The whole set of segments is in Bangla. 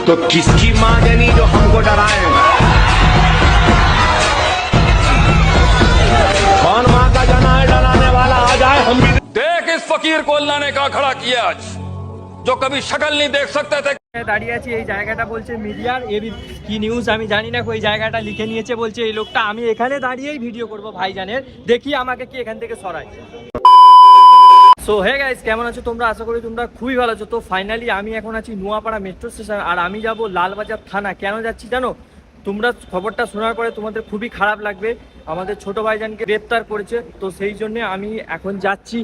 तो किसकी माँ जानी जो हमको डराए? कौन माँ का जना है डराने वाला? आ जाए हम भी। देख इस फकीर को अल्लाह ने क्या खड़ा किया आज, जो कभी शक्ल नहीं देख सकते थे। দাঁড়িয়ে আছি এই জায়গাটা বলছে মিডিয়ার এবি কি নিউজ আমি জানি না, ওই জায়গাটা লিখে নিয়েছে বলছে এই লোকটা। আমি এখানে দাঁড়িয়েই ভিডিও করব ভাইজানের, দেখি আমাকে কি এখান থেকে সরায়। সো হে গাইস, কেমন আছো তোমরা? আশা করি তোমরা খুবই ভালো আছো। তো ফাইনালি আমি এখন আছি নোয়াপাড়া মেট্রো স্টেশন, আর আমি যাব লালবাজার থানা। কেন যাচ্ছি জানো? তোমরা খবরটা শোনার পরে তোমাদের খুবই খারাপ লাগবে। আমাদের ছোট ভাইজানকে গ্রেপ্তার করেছে, তো সেই জন্য আমি এখন যাচ্ছি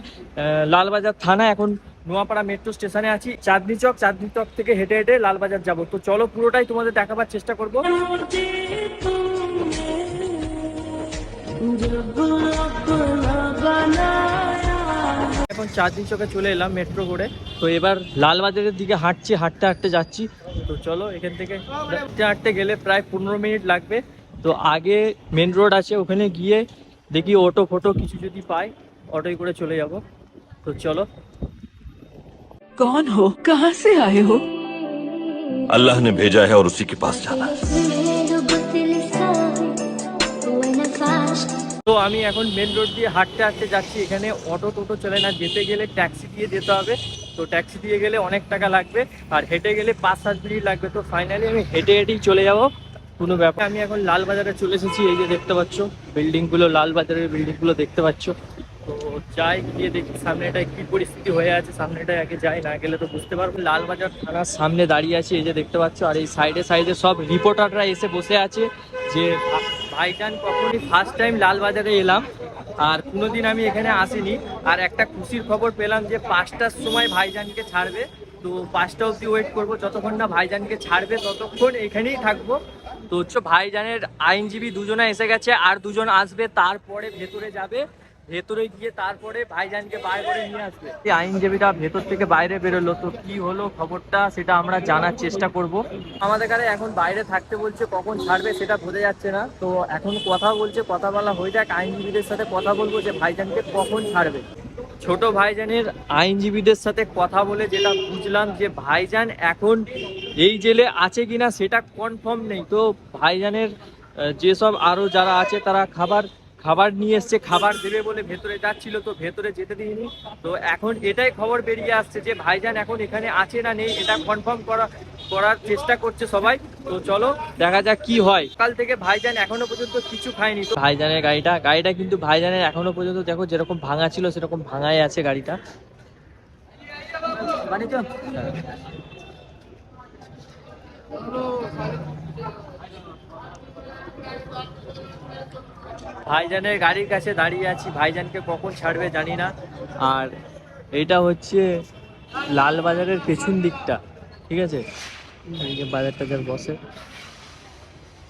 লালবাজার থানা। এখন নোয়াপাড়া মেট্রো স্টেশনে আছি, চাঁদনি চক থেকে হেঁটে হেঁটে লালবাজার যাব। তো চলো পুরোটাই তোমাদের দেখাবার চেষ্টা করব। এখন চাঁদনি চকে চলে এলাম মেট্রো করে। তো এবার লালবাজারের দিকে হাঁটতে যাচ্ছি। তো চলো, এখান থেকে হাঁটতে গেলে প্রায় 15 মিনিট লাগবে। তো আগে মেন রোড আছে, ওখানে গিয়ে দেখি অটো ফটো কিছু যদি পাই, অটোয় করে চলে যাব। তো চলো। कौन हो, कहाँ से आए हो? अल्लाह ने भेजा है और उसी के पास जाना है। তো আমি এখন মেন রোড দিয়ে হাঁটতে যাচ্ছি। এখানে অটো টোটো চলে না, যেতে গেলে ট্যাক্সি দিয়ে যেতে হবে। তো ট্যাক্সি দিয়ে গেলে অনেক টাকা লাগবে, আর হেঁটে গেলে 5-7 মিনিট লাগবে। তো ফাইনালি আমি হেঁটেই চলে যাব, কোনো ব্যাপার। আমি এখন লালবাজারে চলে এসেছি, এই যে দেখতে পাচ্ছ বিল্ডিংগুলো, লালবাজারের বিল্ডিংগুলো দেখতে পাচ্ছ। তো যাই, গিয়ে দেখি সামনেটায় কি পরিস্থিতি হয়ে আছে। সামনেটায় আগে যাই, না গেলে তো বুঝতে পারবো। লালবাজার থানার সামনে দাঁড়িয়ে আছি, এই যে দেখতে পাচ্ছ। আর এই সাইডে সব রিপোর্টাররা এসে বসে আছে যে ভাইজান কখনই ফার্স্ট টাইম লালবাজারে এলাম, আর কোনোদিন আমি এখানে আসিনি। আর একটা খুশির খবর পেলাম যে 5টার সময় ভাইজানকে ছাড়বে। তো 5টা অবধি ওয়েট করবো, যতক্ষণ না ভাইজানকে ছাড়বে ততক্ষণ এখানেই থাকবো। তো হচ্ছে ভাইজানের আইনজীবী দুজনে এসে গেছে, আর দুজন আসবে, তারপরে ভেতরে যাবে। ভেতরে গিয়ে তারপরে ভাইজানকে বার করে নিয়ে আসবে। আইনজীবীরা ভেতর থেকে বাইরে বেরোলো, তো কি হলো খবরটা সেটা আমরা জানার চেষ্টা করব। আমাদের কাছে এখন বাইরে থাকতে বলছে, কখন ছাড়বে সেটা বোঝা যাচ্ছে না। তো এখন কথা বলছে, কথা বলা হয়ে যাক, আইনজীবীদের সাথে কথা বলবো যে ভাইজানকে কখন ছাড়বে। ছোট ভাইজানের আইনজীবীদের সাথে কথা বলে যেটা বুঝলাম যে ভাইজান এখন এই জেলে আছে কিনা সেটা কনফার্ম নেই। তো ভাইজানের যেসব আরও যারা আছে তারা খাবার নিয়ে এসছে, খাবার দেবে বলে ভেতরে যাচ্ছিল, তো ভেতরে যেতে দিইনি। তো এখন এটাই খবর বেরিয়ে আসছে যে ভাইজান এখন এখানে আছে না নেই, এটা কনফার্ম করার চেষ্টা করছে সবাই। তো চলো দেখা যাক কি হয়। কাল থেকে ভাইজান এখনো পর্যন্ত কিছু খায়নি। তো ভাইজানের গাড়িটা কিন্তু ভাইজানের এখনো পর্যন্ত দেখো যেরকম ভাঙা ছিল সেরকম ভাঙাই আছে গাড়িটা। ভাইজানের গাড়ির কাছে দাঁড়িয়ে আছি, ভাইজানকে কখন ছাড়বে জানি না। আর এটা হচ্ছে লালবাজারের পেছন দিকটা, ঠিক আছে, এই যে বাজারটা যার বসে।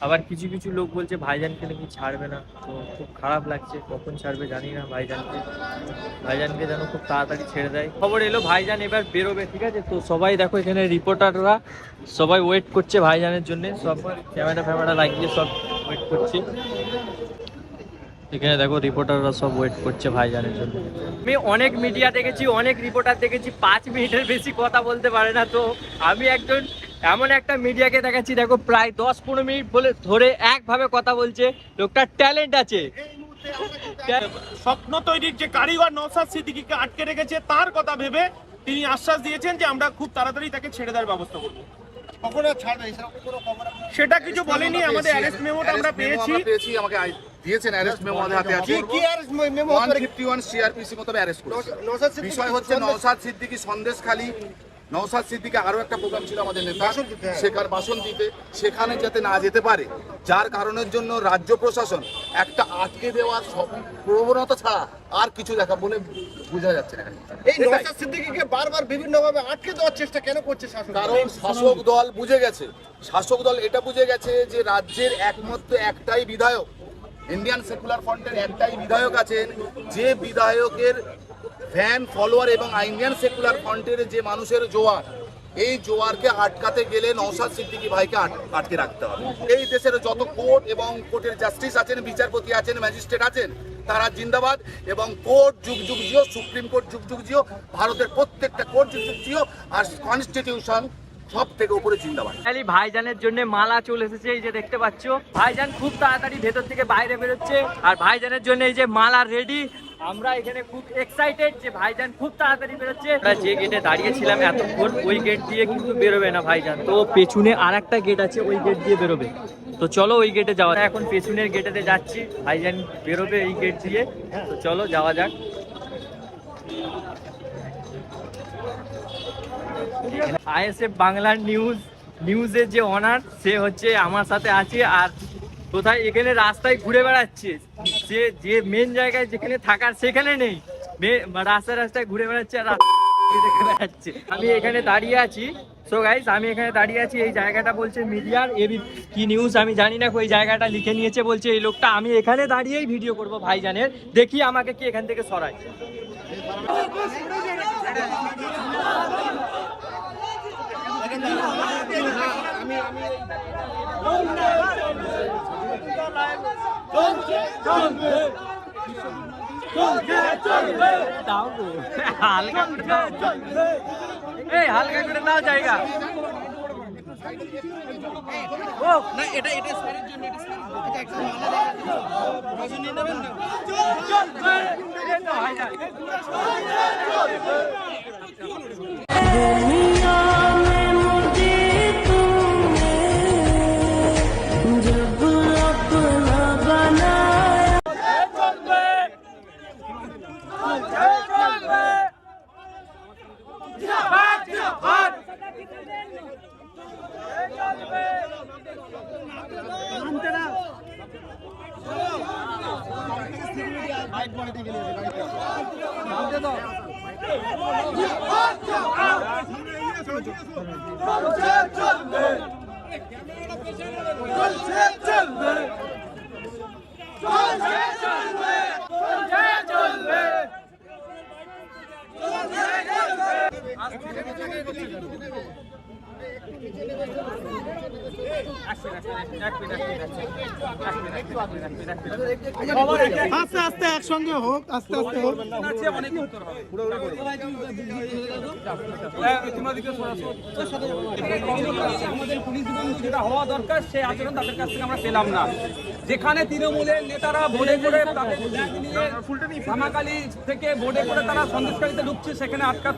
আবার কিছু লোক বলছে ভাইজানকে নাকি ছাড়বে না। তো খুব খারাপ লাগছে, কখন ছাড়বে জানি না ভাইজানকে যেন খুব তাড়াতাড়ি ছেড়ে দেয়। খবর এলো ভাইজান এবার বেরোবে, ঠিক আছে। তো সবাই দেখো এখানে রিপোর্টাররা সবাই ওয়েট করছে ভাইজানের জন্য, সব ক্যামেরা লাগিয়ে সব ওয়েট করছে। এখানে দেখো রিপোর্টাররা সব ওয়েট করছে ভাইজানের জন্য। আমি অনেক মিডিয়া দেখেছি, অনেক রিপোর্টার দেখেছি, 5 মিনিটের বেশি কথা বলতে পারে না। তো আমি এমন একটা মিডিয়াকে দেখাচ্ছি, দেখো প্রায় 10-15 মিনিট বলে ধরে একভাবে কথা বলছে। লোকটার ট্যালেন্ট আছে। স্বপ্ন তৈরির যে কারিগর নওশাদ সিদ্দিকীকে আটকে রেখেছে, তার কথা ভেবে তিনি আশ্বাস দিয়েছেন যে আমরা খুব তাড়াতাড়ি তাকে ছেড়ে দেওয়ার ব্যবস্থা করবো। সেটা কিছু বলেনি। আমাদের অ্যারেস্ট মেমোটা আমরা পেয়েছি, আমাকে দিয়েছেন অ্যারেস্ট মেমো আমাদের হাতে আছে। কি অ্যারেস্ট মেমো? 151 সিআরপিসি মোতাবেক অ্যারেস্ট করেছে। বিষয় হচ্ছে নওশাদ সিদ্দিকী সন্দেশখালী। নওশাদ সিদ্দিকী আরো একটা প্রোগ্রাম ছিল আমাদের নেতা, সেখানে বাসন্তীতে, সেখানে যাতে না যেতে পারে, যার কারণের জন্য রাজ্য প্রশাসন একটা আটকে দেওয়ার প্রবণতা ছাড়া আর কিছু দেখা বলে বোঝা যাচ্ছে না। এই নওশাদ সিদ্দিকীকে বারবার বিভিন্নভাবে আটকে দেওয়ার চেষ্টা কেন করছে শাসক? কারণ শাসক দল বুঝে গেছে, শাসক দল এটা বুঝে গেছে যে রাজ্যের একমাত্র একটাই বিধায়ক, ইন্ডিয়ান সেকুলার ফ্রন্টের একটাই বিধায়ক আছেন, যে বিধায়কের ফ্যান ফলোয়ার এবং ইন্ডিয়ান সেকুলার ফ্রন্টের যে মানুষের জোয়ার, এই জোয়ারকে আটকাতে গেলে নওশাদ সিদ্দিকী ভাইকে আটকে রাখতে হবে। এই দেশের যত কোর্ট এবং কোর্টের জাস্টিস আছেন, বিচারপতি আছেন, ম্যাজিস্ট্রেট আছেন, তারা জিন্দাবাদ। এবং কোর্ট যুগ যুগ জিও, সুপ্রিম কোর্ট যুগ যুগ জিও, ভারতের প্রত্যেকটা কোর্ট যুগ যুগ জিও, আর কনস্টিটিউশন সব থেকে উপরে জিন্দাবাদ। ফাইনালি ভাইজানের জন্য মালা চলে এসেছে, এই যে দেখতে পাচ্ছ। ভাইজান খুব তাড়াতাড়ি ভেতর থেকে বাইরে বেরোচ্ছে, আর ভাইজানের জন্য এই যে মালা রেডি। আমরা এখানে খুব এক্সাইটেড যে ভাইজান খুব তাড়াতাড়ি বেরোচ্ছে। আমরা যে গেটে দাঁড়িয়েছিলাম এতক্ষণ, ওই গেট দিয়ে কিন্তু বেরোবে না ভাইজান, তো পেছনে আর একটা গেট আছে, ওই গেট দিয়ে বেরোবে। তো চলো ওই গেটে যাওয়া, এখন পেছনের গেটেতে যাচ্ছি, ভাইজান বেরোবে এই গেট দিয়ে। তো চলো যাওয়া যাক। আইএসএফ বাংলার নিউজের যে অনার, সে হচ্ছে আমার সাথে আছে। আর কোথায় এখানে রাস্তায় ঘুরে বেড়াচ্ছে, যে মেন জায়গায় যেখানে থাকার সেখানে নেই, রাস্তায় ঘুরে বেড়াচ্ছে আর দেখে বেড়াচ্ছে। আমি এখানে দাঁড়িয়ে আছি। সো গাইস, আমি এখানে দাঁড়িয়ে আছি, এই জায়গাটা বলছে মিডিয়ার এবি কি নিউজ আমি জানি না, ওই জায়গাটা লিখে নিয়েছে বলছে এই লোকটা। আমি এখানে দাঁড়িয়েই ভিডিও করব ভাইজানের, দেখি আমাকে কি এখান থেকে সরায়। হালকা করে নাও জায়গা। ও না, এটা স্যারের জন্য, আস্তে আস্তে একসঙ্গে হোক, আস্তে আস্তে হোক। আমাদের পুলিশ বন্ধু যেটা হওয়া দরকার সেই আচরণ তাদের কাছ থেকে আমরা পেলাম না। যেখানে তৃণমূলের নেতারা বোর্ডে করে ধামাকালি থেকে বোর্ডে করে তারা সন্দেশকারীতে ঢুকছে, সেখানে আটকাত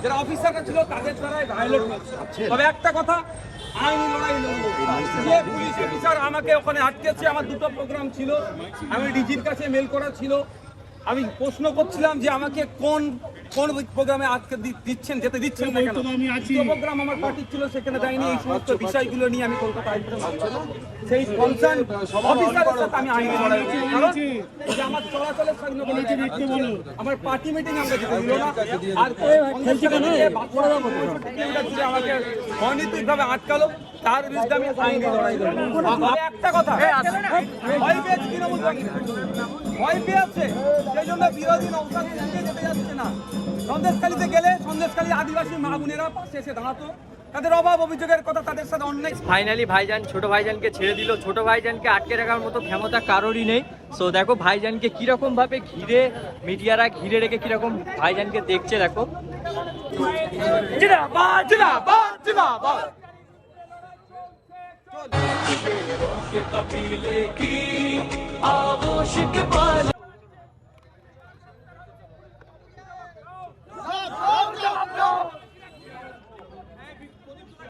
যারা অফিসাররা ছিল তাদের দ্বারাই ভায়োলেট হচ্ছে। তবে একটা কথা, আইনি লড়াই লড়বো। যে পুলিশ অফিসার আমাকে ওখানে আটকেছে, আমার দুটো প্রোগ্রাম ছিল, আমি ডিজির কাছে মেল করা ছিল, আমি প্রশ্ন করছিলাম যে আমাকে কোন প্রোগ্রামে আজকে দিচ্ছেন, যেতে দিচ্ছেন না কেন? প্রোগ্রাম আমার পার্টির ছিল, সেখানে যাইনি। এই সমস্ত বিষয়গুলো নিয়ে আমি কলকাতা হাইকোর্টে মারছি না। সেই কনসার্ন অফিসারের সাথে আমি আইনি লড়াই করছি, কারণ যে আমার চলাচলের স্বাধীনতা, আমার পার্টি মিটিং আমরা যেতে দিল না। আর আমাকে অনৈতিকভাবে আটকালো, তার বিরুদ্ধে আমি আইনি লড়াই করবো। একটা কথা, ভয় পেয়েছে তৃণমূল, ভয় পেয়েছে, সেই জন্য বিরোধী নৌকা যেতে যাচ্ছে না। সন্দেশখালীতে গেলে সন্দেশখালী আদিবাসী মা বোনেরা পাশে এসে দাঁড়াতো, তাদের অভাব অভিযোগের কথা তাদের সাথে অন্যায়। ফাইনালি ভাইজান ছোট ভাইজানকে ছেড়ে দিল। ছোট ভাইজানকে আটকে রাখার মতো ক্ষমতা কারোরই নেই। সো দেখো ভাইজানকে কিরকম ভাবে ঘিরে, মিডিয়ারা ঘিরে রেখে কিরকম ভাইজানকে দেখছে, দেখো। জিন্দাবাদ, জিন্দাবাদ, জিন্দাবাদ।